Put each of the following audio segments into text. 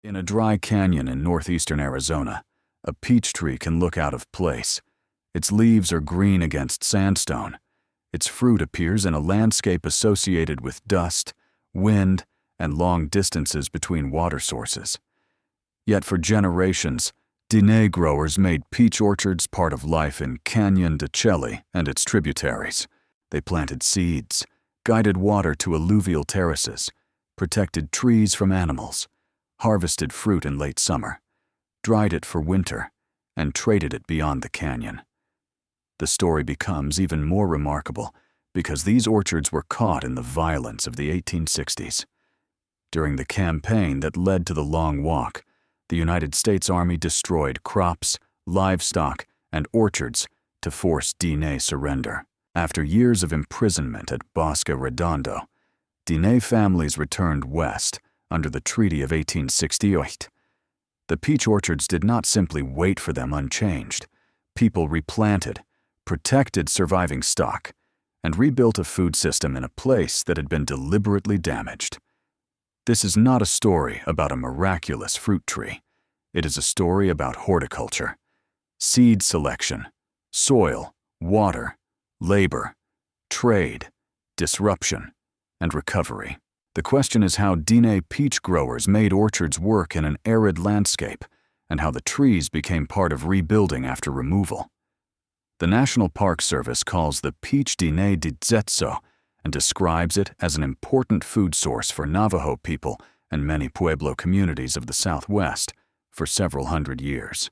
In a dry canyon in northeastern Arizona, a peach tree can look out of place. Its leaves are green against sandstone. Its fruit appears in a landscape associated with dust, wind, and long distances between water sources. Yet for generations, Diné growers made peach orchards part of life in Canyon de Chelly and its tributaries. They planted seeds, guided water to alluvial terraces, protected trees from animals, harvested fruit in late summer, dried it for winter, and traded it beyond the canyon. The story becomes even more remarkable because these orchards were caught in the violence of the 1860s. During the campaign that led to the Long Walk, the United States Army destroyed crops, livestock, and orchards to force Diné surrender. After years of imprisonment at Bosque Redondo, Diné families returned west under the Treaty of 1868. The peach orchards did not simply wait for them unchanged. People replanted, protected surviving stock, and rebuilt a food system in a place that had been deliberately damaged. This is not a story about a miraculous fruit tree. It is a story about horticulture, seed selection, soil, water, labor, trade, disruption, and recovery. The question is how Diné peach growers made orchards work in an arid landscape and how the trees became part of rebuilding after removal. The National Park Service calls the peach Diné de Zetso and describes it as an important food source for Navajo people and many Pueblo communities of the Southwest for several hundred years.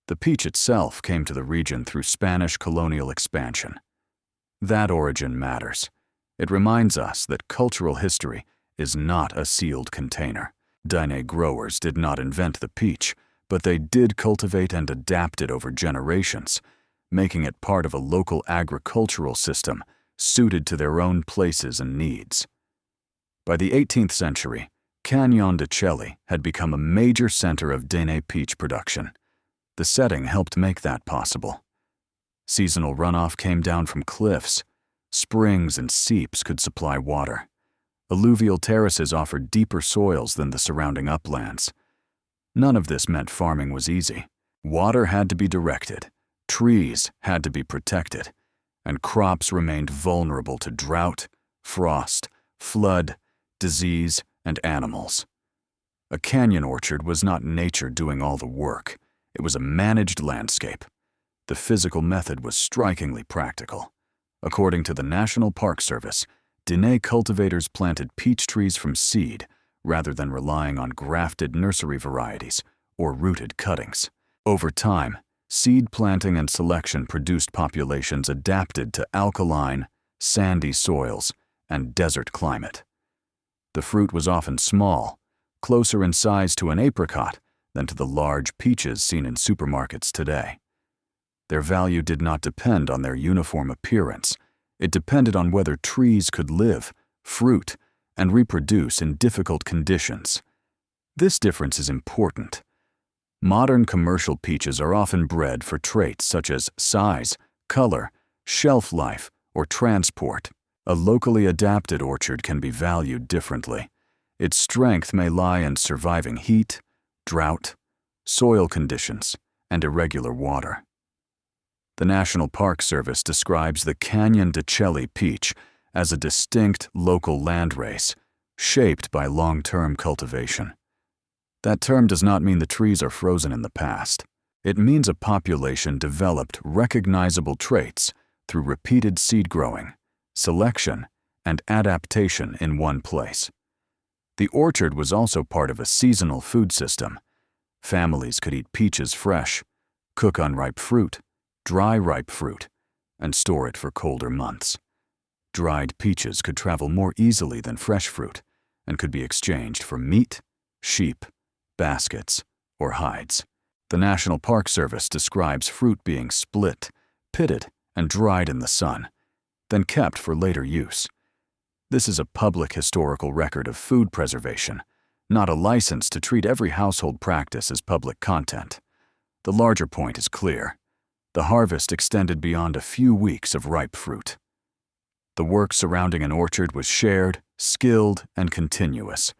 The peach itself came to the region through Spanish colonial expansion. That origin matters. It reminds us that cultural history is not a sealed container. Diné growers did not invent the peach, but they did cultivate and adapt it over generations, making it part of a local agricultural system suited to their own places and needs. By the 18th century, Canyon de Chelly had become a major center of Diné peach production. The setting helped make that possible. Seasonal runoff came down from cliffs. Springs and seeps could supply water. Alluvial terraces offered deeper soils than the surrounding uplands. None of this meant farming was easy. Water had to be directed, trees had to be protected, and crops remained vulnerable to drought, frost, flood, disease, and animals. A canyon orchard was not nature doing all the work. It was a managed landscape. The physical method was strikingly practical. According to the National Park Service, Diné cultivators planted peach trees from seed rather than relying on grafted nursery varieties or rooted cuttings. Over time, seed planting and selection produced populations adapted to alkaline, sandy soils and desert climate. The fruit was often small, closer in size to an apricot than to the large peaches seen in supermarkets today. Their value did not depend on their uniform appearance. It depended on whether trees could live, fruit, and reproduce in difficult conditions. This difference is important. Modern commercial peaches are often bred for traits such as size, color, shelf life, or transport. A locally adapted orchard can be valued differently. Its strength may lie in surviving heat, drought, soil conditions, and irregular water. The National Park Service describes the Canyon de Chelly peach as a distinct local landrace, shaped by long-term cultivation. That term does not mean the trees are frozen in the past. It means a population developed recognizable traits through repeated seed growing, selection, and adaptation in one place. The orchard was also part of a seasonal food system. Families could eat peaches fresh, cook unripe fruit, dry ripe fruit, and store it for colder months. Dried peaches could travel more easily than fresh fruit and could be exchanged for meat, sheep, baskets, or hides. The National Park Service describes fruit being split, pitted, and dried in the sun, then kept for later use. This is a public historical record of food preservation, not a license to treat every household practice as public content. The larger point is clear. The harvest extended beyond a few weeks of ripe fruit. The work surrounding an orchard was shared, skilled, and continuous.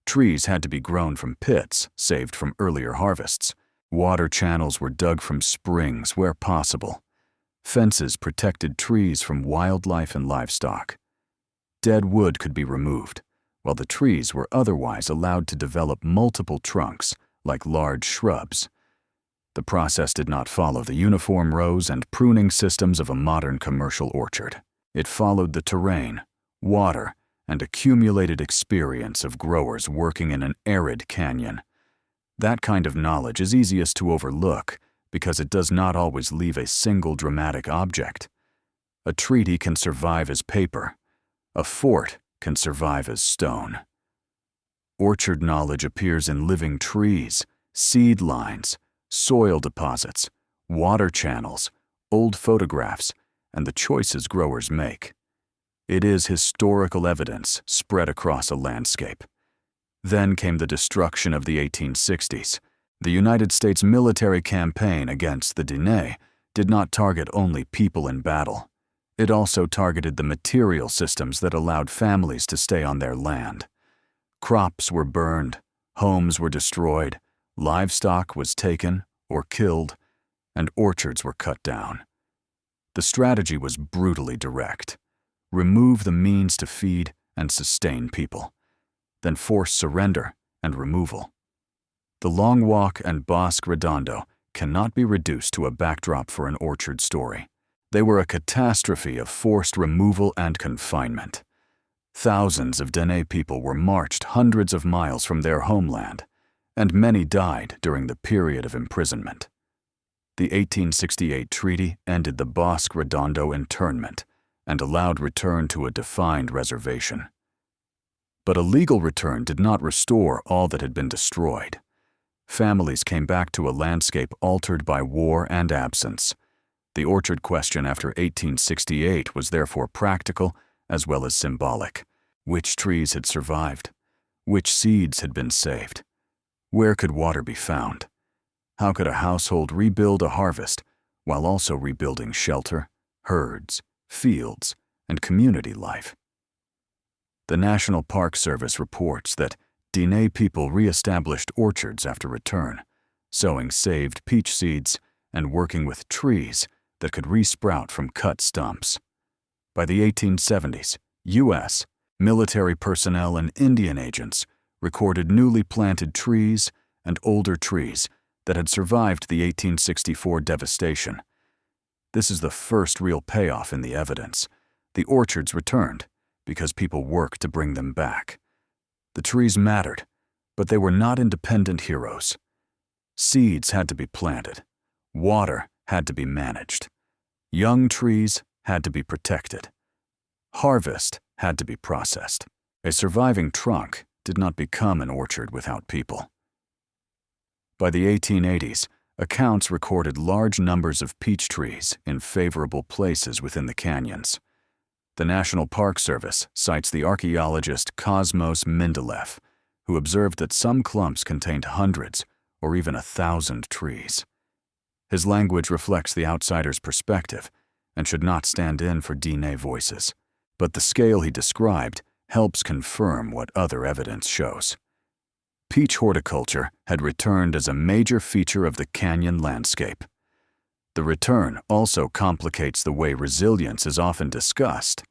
Trees had to be grown from pits saved from earlier harvests. Water channels were dug from springs where possible. Fences protected trees from wildlife and livestock. Dead wood could be removed, while the trees were otherwise allowed to develop multiple trunks, like large shrubs. The process did not follow the uniform rows and pruning systems of a modern commercial orchard. It followed the terrain, water, and accumulated experience of growers working in an arid canyon. That kind of knowledge is easiest to overlook because it does not always leave a single dramatic object. A treaty can survive as paper. A fort can survive as stone. Orchard knowledge appears in living trees, seed lines, soil deposits, water channels, old photographs, and the choices growers make. It is historical evidence spread across a landscape. Then came the destruction of the 1860s. The United States military campaign against the Diné did not target only people in battle. It also targeted the material systems that allowed families to stay on their land. Crops were burned, homes were destroyed, livestock was taken or killed, and orchards were cut down. The strategy was brutally direct. Remove the means to feed and sustain people, then force surrender and removal. The Long Walk and Bosque Redondo cannot be reduced to a backdrop for an orchard story. They were a catastrophe of forced removal and confinement. Thousands of Diné people were marched hundreds of miles from their homeland, and many died during the period of imprisonment. The 1868 treaty ended the Bosque Redondo internment and allowed return to a defined reservation. But a legal return did not restore all that had been destroyed. Families came back to a landscape altered by war and absence. The orchard question after 1868 was therefore practical as well as symbolic. Which trees had survived? Which seeds had been saved? Where could water be found? How could a household rebuild a harvest while also rebuilding shelter, herds, fields, and community life? The National Park Service reports that Diné people re-established orchards after return, sowing saved peach seeds and working with trees that could re-sprout from cut stumps. By the 1870s, U.S. military personnel and Indian agents recorded newly planted trees and older trees that had survived the 1864 devastation. This is the first real payoff in the evidence. The orchards returned because people worked to bring them back. The trees mattered, but they were not independent heroes. Seeds had to be planted. Water had to be managed. Young trees had to be protected. Harvest had to be processed. A surviving trunk did not become an orchard without people. By the 1880s, accounts recorded large numbers of peach trees in favorable places within the canyons. The National Park Service cites the archaeologist Cosmos Mendeleev, who observed that some clumps contained hundreds or even 1,000 trees. His language reflects the outsider's perspective and should not stand in for Diné voices, but the scale he described helps confirm what other evidence shows. Peach horticulture had returned as a major feature of the canyon landscape. The return also complicates the way resilience is often discussed.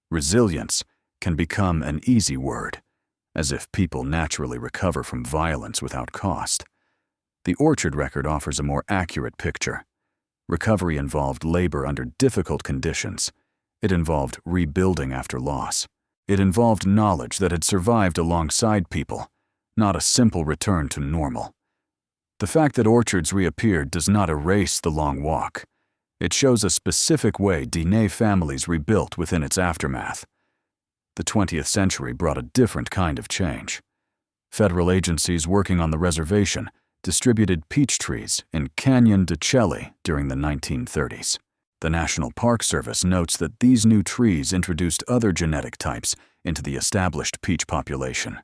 Resilience can become an easy word, as if people naturally recover from violence without cost. The orchard record offers a more accurate picture. Recovery involved labor under difficult conditions. It involved rebuilding after loss. It involved knowledge that had survived alongside people, not a simple return to normal. The fact that orchards reappeared does not erase the Long Walk. It shows a specific way Diné families rebuilt within its aftermath. The 20th century brought a different kind of change. Federal agencies working on the reservation distributed peach trees in Canyon de Chelly during the 1930s. The National Park Service notes that these new trees introduced other genetic types into the established peach population.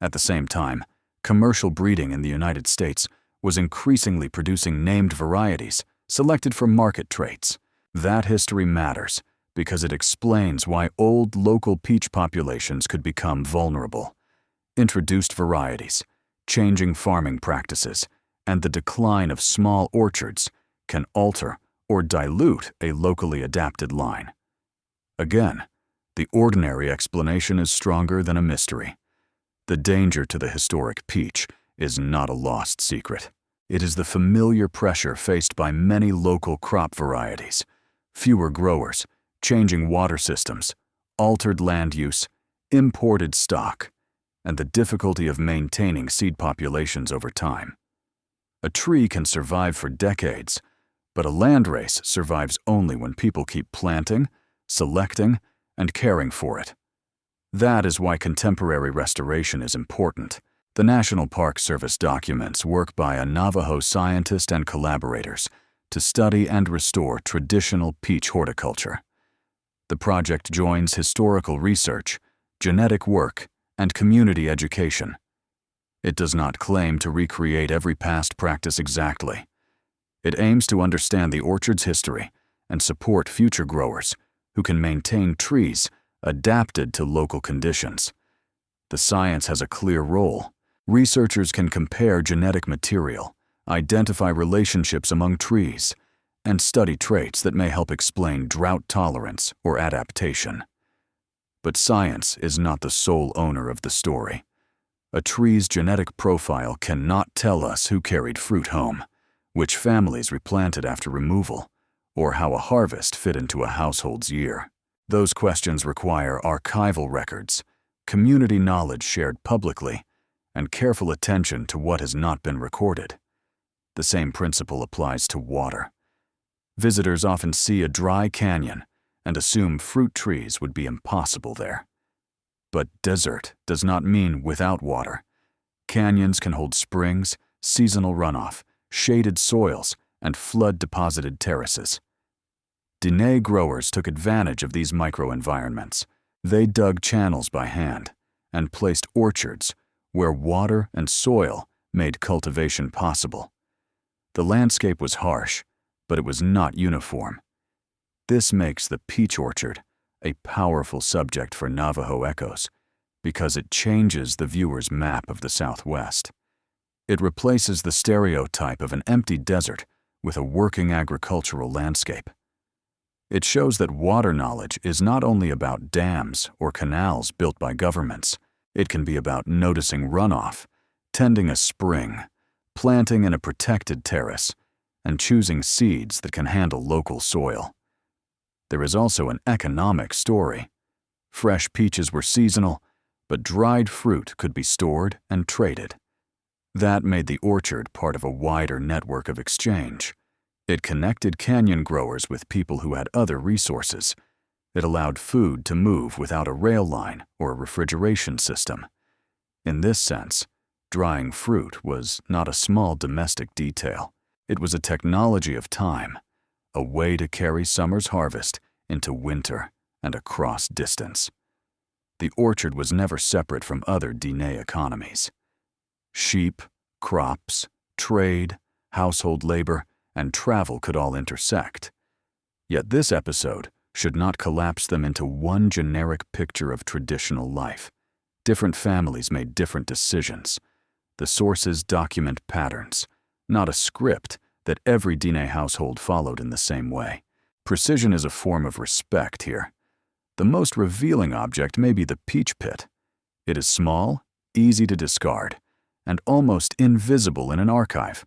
At the same time, commercial breeding in the United States was increasingly producing named varieties selected for market traits. That history matters because it explains why old local peach populations could become vulnerable. introduced varieties, changing farming practices, and the decline of small orchards can alter or dilute a locally adapted line. Again, the ordinary explanation is stronger than a mystery. The danger to the historic peach is not a lost secret. It is the familiar pressure faced by many local crop varieties: fewer growers, changing water systems, altered land use, imported stock, and the difficulty of maintaining seed populations over time. A tree can survive for decades, but a landrace survives only when people keep planting, selecting, and caring for it. That is why contemporary restoration is important. The National Park Service documents work by a Navajo scientist and collaborators to study and restore traditional peach horticulture. The project joins historical research, genetic work, and community education. It does not claim to recreate every past practice exactly. It aims to understand the orchard's history and support future growers who can maintain trees adapted to local conditions. The science has a clear role. Researchers can compare genetic material, identify relationships among trees, and study traits that may help explain drought tolerance or adaptation. But science is not the sole owner of the story. A tree's genetic profile cannot tell us who carried fruit home, which families replanted after removal, or how a harvest fit into a household's year. Those questions require archival records, community knowledge shared publicly, and careful attention to what has not been recorded. The same principle applies to water. Visitors often see a dry canyon and assume fruit trees would be impossible there. But desert does not mean without water. Canyons can hold springs, seasonal runoff, shaded soils, and flood-deposited terraces. Diné growers took advantage of these microenvironments. They dug channels by hand and placed orchards where water and soil made cultivation possible. The landscape was harsh, but it was not uniform. This makes the peach orchard a powerful subject for Navajo echoes because it changes the viewer's map of the Southwest. It replaces the stereotype of an empty desert with a working agricultural landscape. It shows that water knowledge is not only about dams or canals built by governments. It can be about noticing runoff, tending a spring, planting in a protected terrace, and choosing seeds that can handle local soil. There is also an economic story. Fresh peaches were seasonal, but dried fruit could be stored and traded. That made the orchard part of a wider network of exchange. It connected canyon growers with people who had other resources. It allowed food to move without a rail line or a refrigeration system. In this sense, drying fruit was not a small domestic detail. It was a technology of time, a way to carry summer's harvest into winter and across distance. The orchard was never separate from other Diné economies. Sheep, crops, trade, household labor, and travel could all intersect. Yet this episode should not collapse them into one generic picture of traditional life. Different families made different decisions. The sources document patterns, not a script that every Diné household followed in the same way. Precision is a form of respect here. The most revealing object may be the peach pit. It is small, easy to discard, and almost invisible in an archive.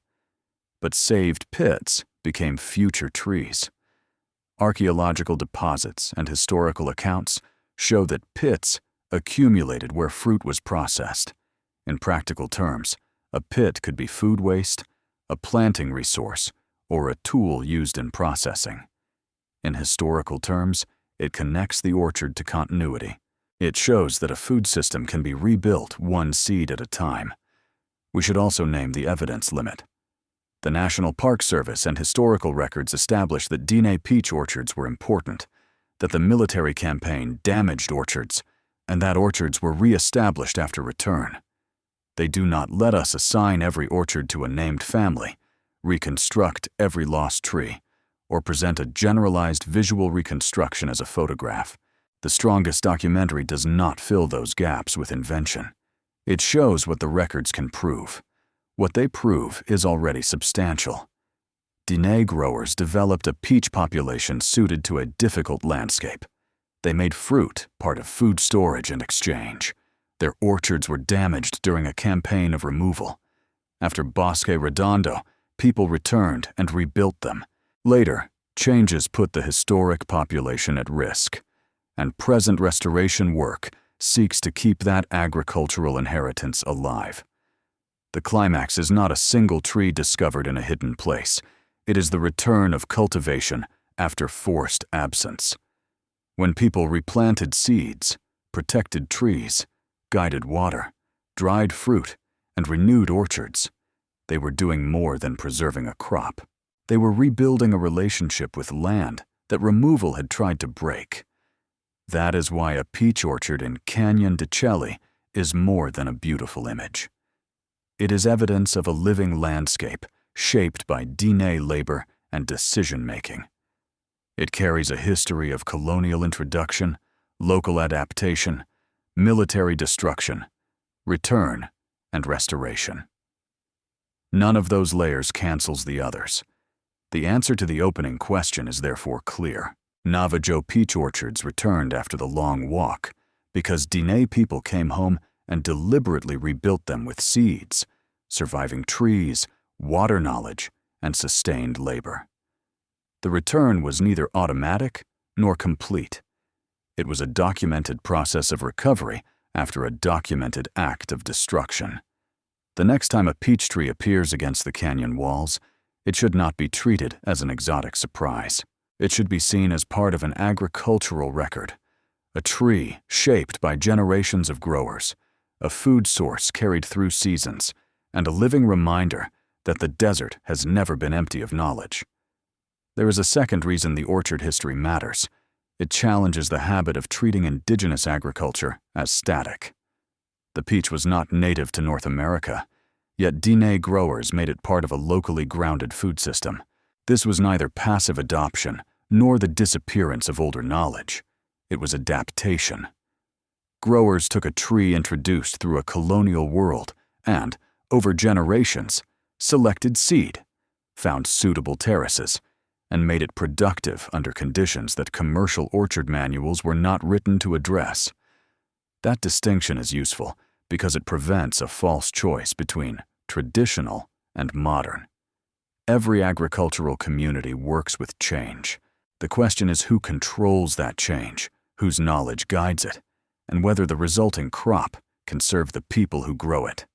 But saved pits became future trees. Archaeological deposits and historical accounts show that pits accumulated where fruit was processed. In practical terms, a pit could be food waste, a planting resource, or a tool used in processing. In historical terms, it connects the orchard to continuity. It shows that a food system can be rebuilt one seed at a time. We should also name the evidence limit. The National Park Service and historical records establish that Diné peach orchards were important, that the military campaign damaged orchards, and that orchards were re-established after return. They do not let us assign every orchard to a named family, reconstruct every lost tree, or present a generalized visual reconstruction as a photograph. The strongest documentary does not fill those gaps with invention. It shows what the records can prove. What they prove is already substantial. Diné growers developed a peach population suited to a difficult landscape. They made fruit part of food storage and exchange. Their orchards were damaged during a campaign of removal. After Bosque Redondo, people returned and rebuilt them. Later, changes put the historic population at risk, and present restoration work seeks to keep that agricultural inheritance alive. The climax is not a single tree discovered in a hidden place. It is the return of cultivation after forced absence. When people replanted seeds, protected trees, guided water, dried fruit, and renewed orchards, they were doing more than preserving a crop. They were rebuilding a relationship with land that removal had tried to break. That is why a peach orchard in Canyon de Chelly is more than a beautiful image. It is evidence of a living landscape shaped by Diné labor and decision-making. It carries a history of colonial introduction, local adaptation, military destruction, return, and restoration. None of those layers cancels the others. The answer to the opening question is therefore clear. Navajo peach orchards returned after the long walk because Diné people came home and deliberately rebuilt them with seeds, surviving trees, water knowledge, and sustained labor. The return was neither automatic nor complete. It was a documented process of recovery after a documented act of destruction. The next time a peach tree appears against the canyon walls, it should not be treated as an exotic surprise. It should be seen as part of an agricultural record, a tree shaped by generations of growers, a food source carried through seasons, and a living reminder that the desert has never been empty of knowledge. There is a second reason the orchard history matters. It challenges the habit of treating indigenous agriculture as static. The peach was not native to North America, yet Diné growers made it part of a locally grounded food system. This was neither passive adoption nor the disappearance of older knowledge. It was adaptation. Growers took a tree introduced through a colonial world and, over generations, selected seed, found suitable terraces, and made it productive under conditions that commercial orchard manuals were not written to address. That distinction is useful because it prevents a false choice between traditional and modern. Every agricultural community works with change. The question is who controls that change, whose knowledge guides it, and whether the resulting crop can serve the people who grow it.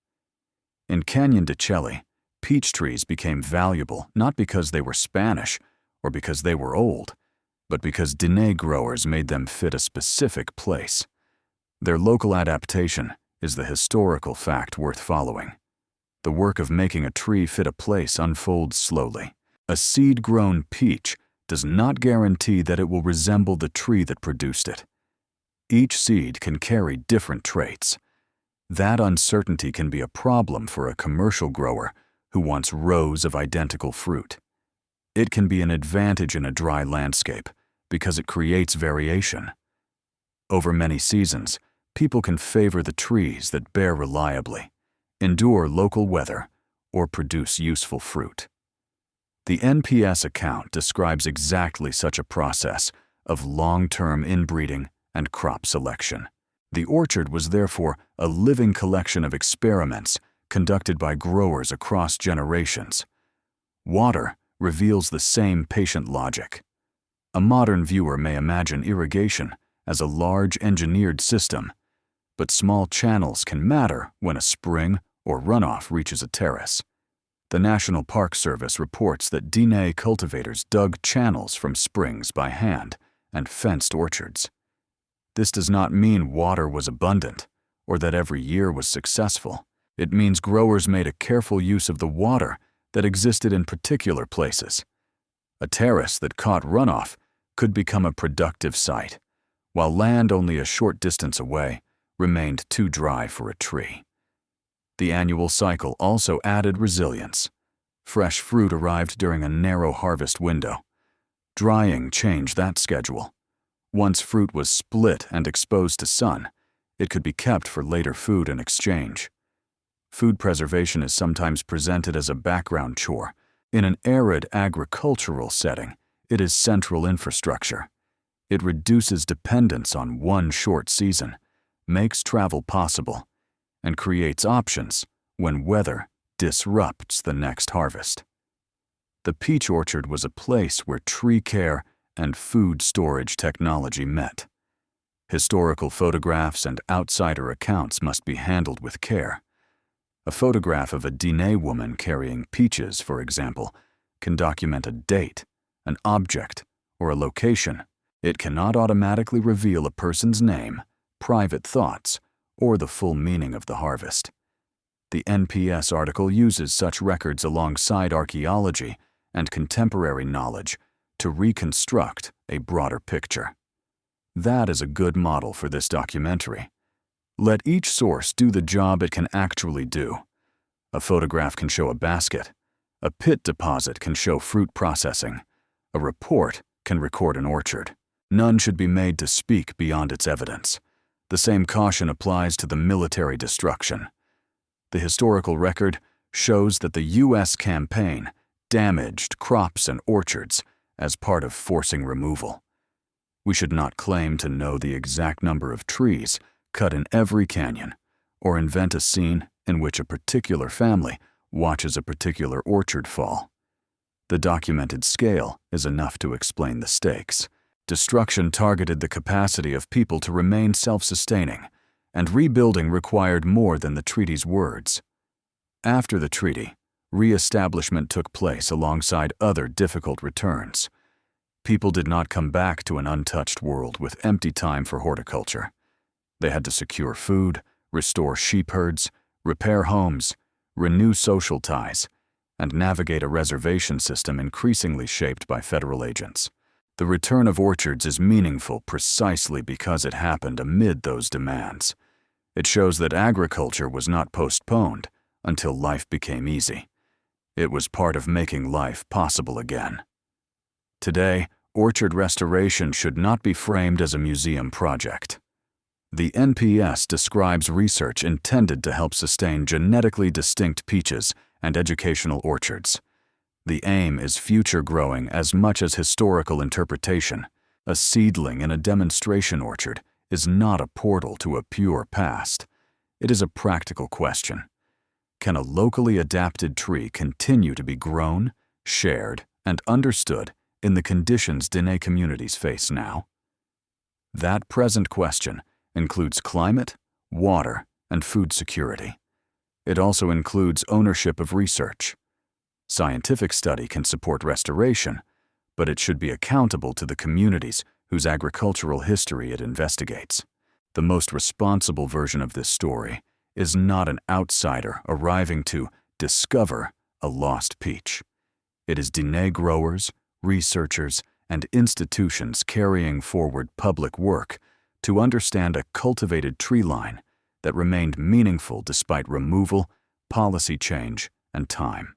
In Canyon de Chelly, peach trees became valuable not because they were Spanish or because they were old, but because Diné growers made them fit a specific place. Their local adaptation is the historical fact worth following. The work of making a tree fit a place unfolds slowly. A seed-grown peach does not guarantee that it will resemble the tree that produced it. Each seed can carry different traits. That uncertainty can be a problem for a commercial grower who wants rows of identical fruit. It can be an advantage in a dry landscape because it creates variation. Over many seasons, people can favor the trees that bear reliably, endure local weather, or produce useful fruit. The NPS account describes exactly such a process of long-term inbreeding and crop selection. The orchard was therefore a living collection of experiments conducted by growers across generations. Water reveals the same patient logic. A modern viewer may imagine irrigation as a large engineered system, but small channels can matter when a spring or runoff reaches a terrace. The National Park Service reports that Diné cultivators dug channels from springs by hand and fenced orchards. This does not mean water was abundant or that every year was successful. It means growers made a careful use of the water that existed in particular places. A terrace that caught runoff could become a productive site, while land only a short distance away remained too dry for a tree. The annual cycle also added resilience. Fresh fruit arrived during a narrow harvest window. Drying changed that schedule. Once fruit was split and exposed to sun, It could be kept for later food and exchange. Food preservation is sometimes presented as a background chore. In an arid agricultural setting, it is central infrastructure. It reduces dependence on one short season, makes travel possible, and creates options when weather disrupts the next harvest. The peach orchard was a place where tree care and food storage technology met. Historical photographs and outsider accounts must be handled with care. A photograph of a Diné woman carrying peaches, for example, can document a date, an object, or a location. It cannot automatically reveal a person's name, private thoughts, or the full meaning of the harvest. The NPS article uses such records alongside archaeology and contemporary knowledge to reconstruct a broader picture. That is a good model for this documentary. Let each source do the job it can actually do. A photograph can show a basket. A pit deposit can show fruit processing. A report can record an orchard. None should be made to speak beyond its evidence. The same caution applies to the military destruction. The historical record shows that the U.S. campaign damaged crops and orchards as part of forcing removal. We should not claim to know the exact number of trees cut in every canyon, or invent a scene in which a particular family watches a particular orchard fall. The documented scale is enough to explain the stakes. Destruction targeted the capacity of people to remain self-sustaining, and rebuilding required more than the treaty's words. After the treaty, re-establishment took place alongside other difficult returns. People did not come back to an untouched world with empty time for horticulture. They had to secure food, restore sheep herds, repair homes, renew social ties, and navigate a reservation system increasingly shaped by federal agents. The return of orchards is meaningful precisely because it happened amid those demands. It shows that agriculture was not postponed until life became easy. It was part of making life possible again. Today, orchard restoration should not be framed as a museum project. The NPS describes research intended to help sustain genetically distinct peaches and educational orchards. The aim is future growing as much as historical interpretation. A seedling in a demonstration orchard is not a portal to a pure past. It is a practical question. Can a locally adapted tree continue to be grown, shared, and understood in the conditions Diné communities face now? That present question includes climate, water, and food security. It also includes ownership of research. Scientific study can support restoration, but it should be accountable to the communities whose agricultural history it investigates. The most responsible version of this story is not an outsider arriving to discover a lost peach. It is Diné growers, researchers, and institutions carrying forward public work to understand a cultivated tree line that remained meaningful despite removal, policy change, and time.